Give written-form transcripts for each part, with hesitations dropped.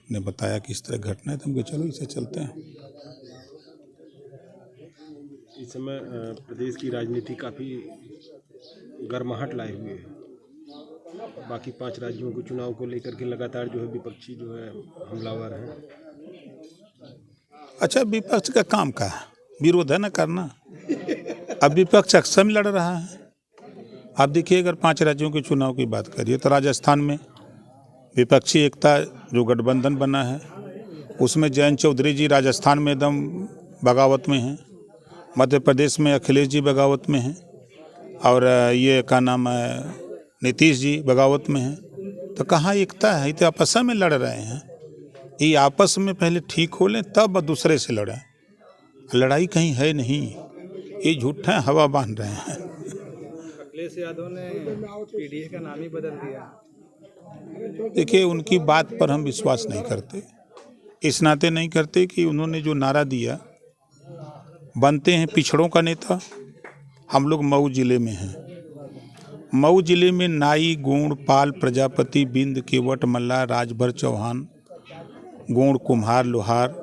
ने बताया कि इस तरह घटना है, तो हम कहे चलो इसे चलते हैं। इस समय प्रदेश की राजनीति काफ़ी गर्माहट लाए हुए है। बाकी 5 राज्यों के चुनाव को लेकर के लगातार जो है विपक्षी जो है हमलावर हैं। अच्छा, विपक्ष का काम का है विरोध है न करना। अब विपक्ष अक्सर में लड़ रहा है। आप देखिए, अगर 5 राज्यों के चुनाव की बात करिए तो राजस्थान में विपक्षी एकता जो गठबंधन बना है उसमें जयंत चौधरी जी राजस्थान में एकदम बगावत में हैं, मध्य प्रदेश में अखिलेश जी बगावत में हैं, और ये क्या नाम है नीतीश जी बगावत में हैं। तो कहाँ एकता है? तो आपस में लड़ रहे हैं। ये आपस में पहले ठीक हो लें तब दूसरे से लड़ें। लड़ाई कहीं है नहीं, ये झूठा हवा बांध रहे हैं। अखिलेश यादव ने पीडीए का नाम ही बदल दिया। देखिए, उनकी बात पर हम विश्वास नहीं करते, इस नाते नहीं करते कि उन्होंने जो नारा दिया, बनते हैं पिछड़ों का नेता। हम लोग मऊ जिले में हैं। मऊ जिले में नाई, गोंड, पाल, प्रजापति, बिंद, केवट, मल्ला, राजभर, चौहान, गोंड, कुम्हार, लोहार,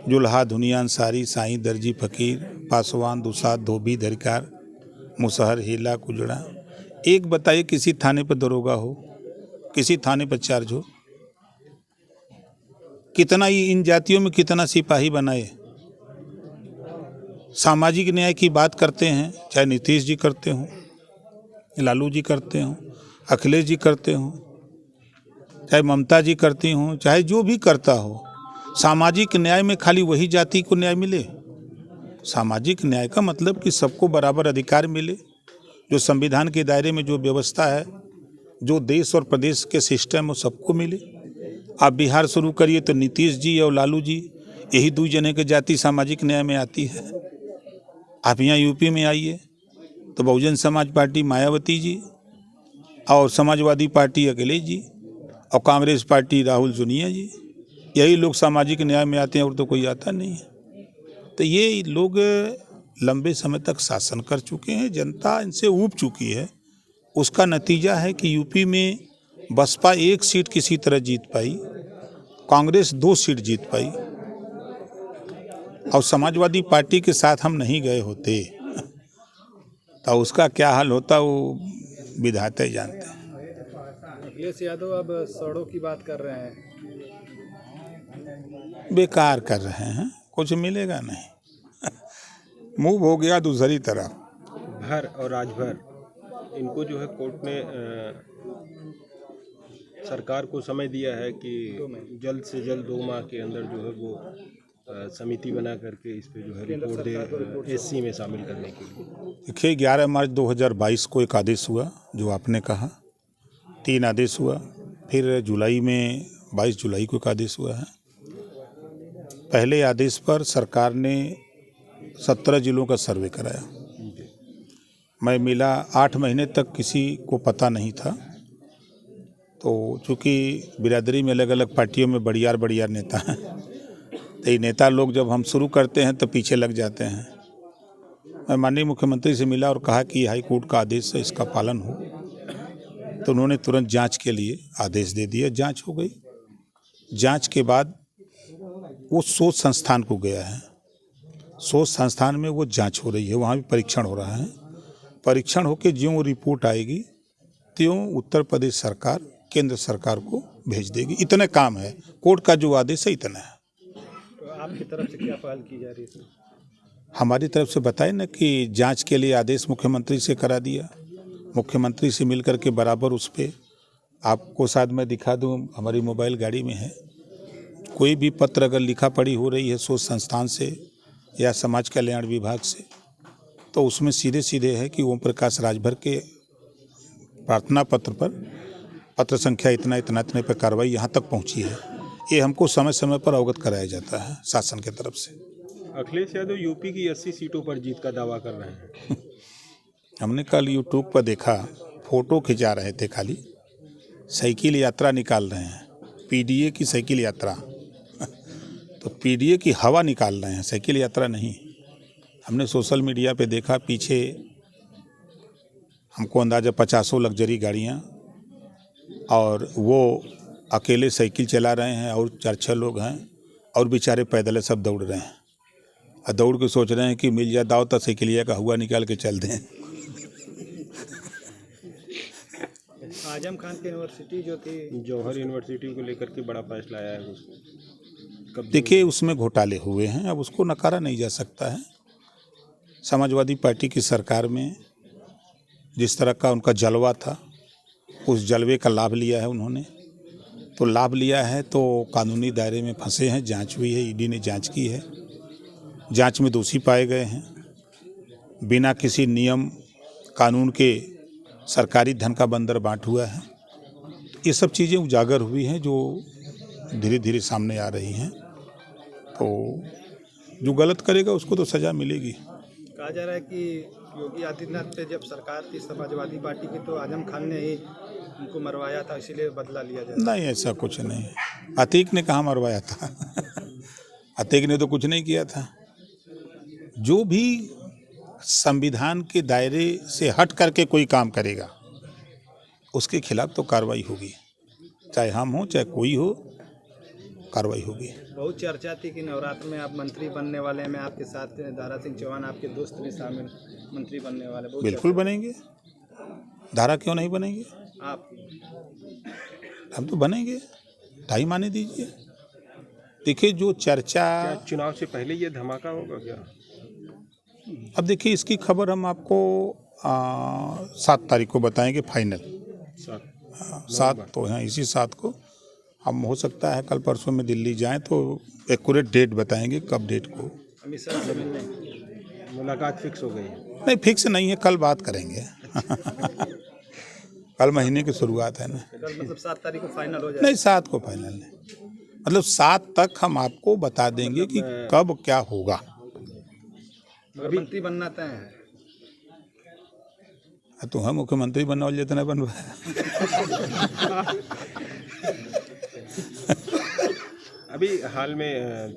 जुल्हा, धुनिया, अंसारी, साईं, दर्जी, फकीर, पासवान, दुसाद, धोबी, धरिकार, मुसहर, हेला, कुजड़ा। एक बताइए किसी थाने पर दरोगा हो, किसी थाने पर चार्ज हो? कितना ही इन जातियों में कितना सिपाही बनाए। सामाजिक न्याय की बात करते हैं, चाहे नीतीश जी करते हों, लालू जी करते हों, अखिलेश जी करते हों, चाहे ममता जी करती हों, चाहे जो भी करता हो, सामाजिक न्याय में खाली वही जाति को न्याय मिले? सामाजिक न्याय का मतलब कि सबको बराबर अधिकार मिले, जो संविधान के दायरे में जो व्यवस्था है, जो देश और प्रदेश के सिस्टम, वो सबको मिले। आप बिहार शुरू करिए तो नीतीश जी और लालू जी, यही 2 जने के जाति सामाजिक न्याय में आती है। आप यहाँ यूपी में आइए तो बहुजन समाज पार्टी मायावती जी, और समाजवादी पार्टी अखिलेश जी, और कांग्रेस पार्टी राहुल जुनिया जी, यही लोग सामाजिक न्याय में आते हैं, और तो कोई आता नहीं है। तो ये लोग लंबे समय तक शासन कर चुके हैं, जनता इनसे ऊब चुकी है। उसका नतीजा है कि यूपी में बसपा 1 सीट किसी तरह जीत पाई, कांग्रेस 2 सीट जीत पाई, और समाजवादी पार्टी के साथ हम नहीं गए होते तो उसका क्या हाल होता वो विधाता ही जानते हैं। अखिलेश यादव अब सड़कों की बात कर रहे हैं। बेकार कर रहे हैं, कुछ मिलेगा नहीं। मूव हो गया दूसरी तरफ। भर और राजभर, इनको जो है कोर्ट ने सरकार को समय दिया है कि जल्द से जल्द 2 माह के अंदर जो है वो समिति बना करके इस पे जो है रिपोर्ट दे एससी में शामिल करने के लिए। देखिए, 11 मार्च 2022 को एक आदेश हुआ, जो आपने कहा 3 आदेश हुआ, फिर जुलाई में 22 जुलाई को एक आदेश हुआ है। पहले आदेश पर सरकार ने 17 जिलों का सर्वे कराया। मैं मिला, 8 महीने तक किसी को पता नहीं था। तो चूँकि बिरादरी में अलग अलग पार्टियों में बड़ियार बड़ियार नेता हैं, तो ये नेता लोग जब हम शुरू करते हैं तो पीछे लग जाते हैं। मैं माननीय मुख्यमंत्री से मिला और कहा कि हाई कोर्ट का आदेश है, इसका पालन हो। तो उन्होंने तुरंत जांच के लिए आदेश दे दिया। जांच हो गई। जांच के बाद वो शोध संस्थान को गया है। शोध संस्थान में वो जांच हो रही है, वहाँ भी परीक्षण हो रहा है। परीक्षण होकर ज्यों रिपोर्ट आएगी त्यों उत्तर प्रदेश सरकार केंद्र सरकार को भेज देगी। इतने काम है, कोर्ट का जो आदेश है इतना है। तो आपकी तरफ से क्या पहल की जा रही है? हमारी तरफ से बताए ना कि जांच के लिए आदेश मुख्यमंत्री से करा दिया। मुख्यमंत्री से मिलकर के बराबर उस पर, आपको शायद मैं दिखा दूं, हमारी मोबाइल गाड़ी में है, कोई भी पत्र अगर लिखा पढ़ी हो रही है शोध संस्थान से या समाज कल्याण विभाग से, तो उसमें सीधे सीधे है कि ओम प्रकाश राजभर के प्रार्थना पत्र पर पत्र संख्या इतना इतना इतने पर कार्रवाई यहाँ तक पहुँची है। ये हमको समय समय पर अवगत कराया जाता है शासन की तरफ से। अखिलेश यादव यूपी की 80 सीटों पर जीत का दावा कर रहे हैं। हमने कल यूट्यूब पर देखा, फोटो खिंचा रहे थे, खाली साइकिल यात्रा निकाल रहे हैं, पीडीए की साइकिल यात्रा। तो पीडीए की हवा निकाल रहे हैं, साइकिल यात्रा नहीं। हमने सोशल मीडिया पे देखा, पीछे हमको अंदाजा 50 लग्जरी गाड़ियाँ, और वो अकेले साइकिल चला रहे हैं और 4-6 लोग हैं और बेचारे पैदल सब दौड़ रहे हैं और दौड़ के सोच रहे हैं कि मिल जाए दाव तो साइकिलिया का हुआ निकाल के चल दें। आजम खान की यूनिवर्सिटी जो थी, जौहर यूनिवर्सिटी को लेकर के बड़ा फैसला आया है उसमें कब देखिए उसमें घोटाले हुए हैं, अब उसको नकारा नहीं जा सकता है। समाजवादी पार्टी की सरकार में जिस तरह का उनका जलवा था, उस जलवे का लाभ लिया है उन्होंने। तो लाभ लिया है तो कानूनी दायरे में फंसे हैं, जांच हुई है, ईडी ने जांच की है, जांच में दोषी पाए गए हैं। बिना किसी नियम कानून के सरकारी धन का बंदर बांट हुआ है। ये सब चीज़ें उजागर हुई हैं जो धीरे धीरे सामने आ रही हैं। तो जो गलत करेगा उसको तो सज़ा मिलेगी। कहा जा रहा है कि योगी आदित्यनाथ पे जब सरकार थी समाजवादी पार्टी की तो आजम खान ने ही उनको मरवाया था, इसीलिए बदला लिया जाए। नहीं, ऐसा कुछ नहीं। अतीक ने कहाँ मरवाया था? अतीक ने तो कुछ नहीं किया था। जो भी संविधान के दायरे से हट करके कोई काम करेगा उसके खिलाफ तो कार्रवाई होगी, चाहे हम हो चाहे कोई हो, कार्रवाई होगी। बहुत चर्चा थी कि नवरात्र में आप मंत्री बनने वाले हैं, आपके साथ दारा सिंह चौहान आपके दोस्त भी शामिल मंत्री बनने वाले। बहुत बिल्कुल बनेंगे, धारा क्यों नहीं बनेंगे? आप हम तो बनेंगे, टाइम आने दीजिए। देखिए जो चर्चा, क्या चुनाव से पहले ये धमाका होगा क्या? अब देखिए इसकी खबर हम आपको 7 तारीख को बताएंगे फाइनल। 7 तो हैं, इसी 7 को हम हो सकता है कल परसों में दिल्ली जाएं तो एक्यूरेट डेट बताएंगे कब डेट को। अमित शाह से मिलने मुलाकात फिक्स हो गई? नहीं, फिक्स नहीं है, कल बात करेंगे। कल महीने की शुरुआत है ना। कल मतलब 7 तारीख को फाइनल हो जाए? नहीं, 7 को फाइनल नहीं, मतलब 7 तक हम आपको बता देंगे कि कब क्या होगा। अभी मंत्री बनना तय है? तो हम मुख्यमंत्री बनना वाले जितना बन अभी हाल में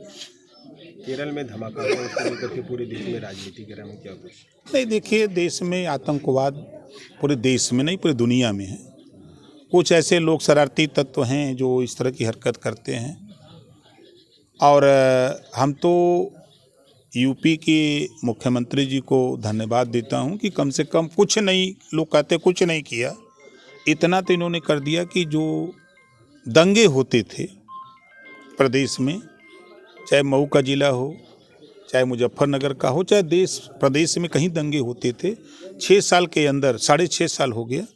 केरल में धमाका हुआ, उसको लेकर के पूरे देश में राजनीति कर रहे हैं, क्या कुछ? नहीं, देखिए देश में आतंकवाद पूरे देश में नहीं पूरी दुनिया में है। कुछ ऐसे लोग शरारती तत्व हैं जो इस तरह की हरकत करते हैं और हम तो यूपी के मुख्यमंत्री जी को धन्यवाद देता हूं कि कम से कम कुछ नहीं, लोग कहते कुछ नहीं किया, इतना तो इन्होंने कर दिया कि जो दंगे होते थे प्रदेश में, चाहे मऊ का जिला हो, चाहे मुजफ्फरनगर का हो, चाहे देश प्रदेश में कहीं दंगे होते थे, 6 साल के अंदर 6.5 साल हो गया,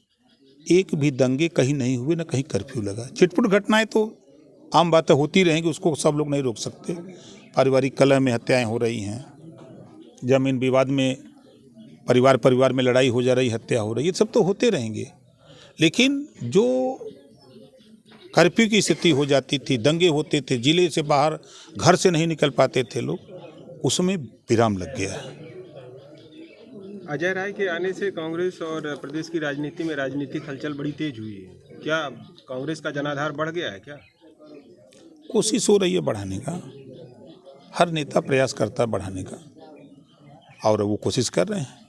एक भी दंगे कहीं नहीं हुए, ना कहीं कर्फ्यू लगा। छिटपुट घटनाएं तो आम बातें होती रहेंगी, उसको सब लोग नहीं रोक सकते। पारिवारिक कलह में हत्याएं हो रही हैं, जमीन विवाद में परिवार में लड़ाई हो जा रही, हत्या हो रही, ये सब तो होते रहेंगे। लेकिन जो कर्फ्यू की स्थिति हो जाती थी, दंगे होते थे, जिले से बाहर घर से नहीं निकल पाते थे लोग, उसमें विराम लग गया। अजय राय के आने से कांग्रेस और प्रदेश की राजनीति में राजनीतिक हलचल बड़ी तेज हुई है। क्या कांग्रेस का जनाधार बढ़ गया है क्या? कोशिश हो रही है बढ़ाने का, हर नेता प्रयास करता है बढ़ाने का और वो कोशिश कर रहे हैं।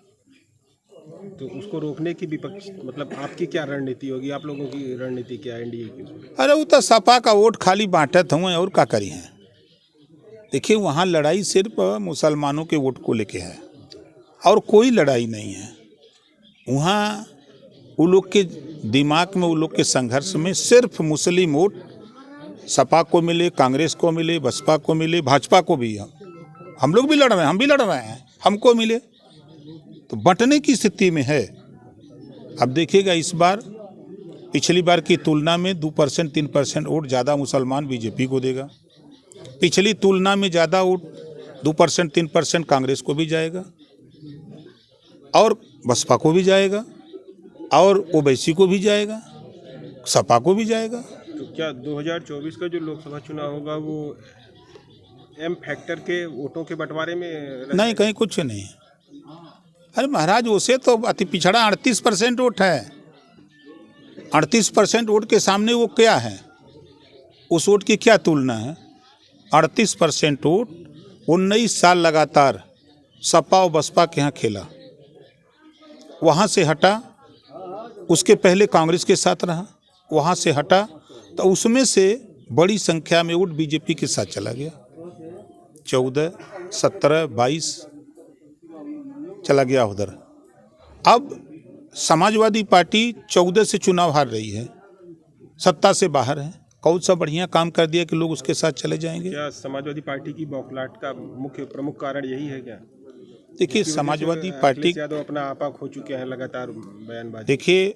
तो उसको रोकने की विपक्ष मतलब आपकी क्या रणनीति होगी? आप लोगों की रणनीति क्या है एनडीए की? अरे वो तो सपा का वोट खाली बांटत हुए और क्या करी हैं। देखिए वहाँ लड़ाई सिर्फ मुसलमानों के वोट को लेके है और कोई लड़ाई नहीं है। वहाँ वो लोग के दिमाग में, वो लोग के संघर्ष में सिर्फ मुस्लिम वोट सपा को मिले, कांग्रेस को मिले, बसपा को मिले, भाजपा को भी, हम लोग भी लड़ रहे हैं, हम भी लड़ रहे हैं, हमको मिले, तो बंटने की स्थिति में है। अब देखिएगा इस बार पिछली बार की तुलना में 2% 3% वोट ज़्यादा मुसलमान बीजेपी को देगा, पिछली तुलना में ज़्यादा वोट 2% 3% कांग्रेस को भी जाएगा और बसपा को भी जाएगा और ओवैसी को भी जाएगा, सपा को भी जाएगा। तो क्या 2024 का जो लोकसभा चुनाव होगा वो एम फैक्टर के वोटों के बंटवारे में नहीं, कहीं कुछ नहीं। अरे महाराज उसे तो अति पिछड़ा 38% वोट है, 38% वोट के सामने वो क्या है, उस वोट की क्या तुलना है? 38% वोट 19 साल लगातार सपा और बसपा के यहाँ खेला, वहाँ से हटा, उसके पहले कांग्रेस के साथ रहा, वहाँ से हटा, तो उसमें से बड़ी संख्या में वोट बीजेपी के साथ चला गया। 14, 17, 22 चला गया उधर। अब समाजवादी पार्टी 14 से चुनाव हार रही है, सत्ता से बाहर है। कौन सा बढ़िया काम कर दिया कि लोग उसके साथ चले जाएंगे? क्या समाजवादी पार्टी की बौखलाहट का मुख्य प्रमुख कारण यही है क्या? देखिए, समाजवादी पार्टी, अखिलेश यादव अपना आपा खो चुके हैं, लगातार बयानबाजी। देखिए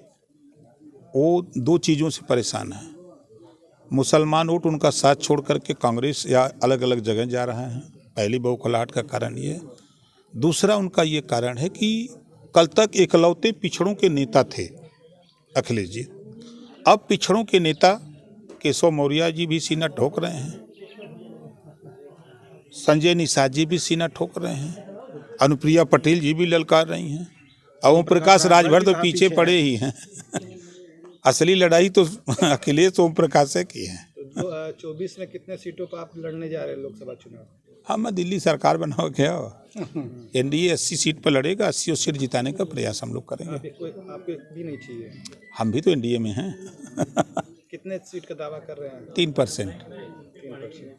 वो दो चीज़ों से परेशान है। मुसलमान वोट उनका साथ छोड़ करके कांग्रेस या अलग अलग जगह जा रहा है, पहली बौखलाहट का कारण ये है। दूसरा उनका ये कारण है कि कल तक इकलौते पिछड़ों के नेता थे अखिलेश जी। अब पिछड़ों के नेता केशव मौर्य जी भी सीना ठोक रहे हैं, संजय निषाद जी भी सीना ठोक रहे हैं, अनुप्रिया पटेल जी भी ललकार रही हैं, और ओम प्रकाश राजभर तो पीछे पड़े ही हैं। असली लड़ाई तो अखिलेश ओम प्रकाश से की है। तो 24 में कितने सीटों पर आप लड़ने जा रहे हैं लोकसभा चुनाव? हम दिल्ली सरकार बनाओ क्या, एनडीए 80 सीट पर लड़ेगा, 80 सीट जिताने का प्रयास हम लोग करेंगे। आपको भी नहीं चाहिए? हम भी तो एनडीए में हैं। कितने सीट का दावा कर रहे हैं? 3%। 3%।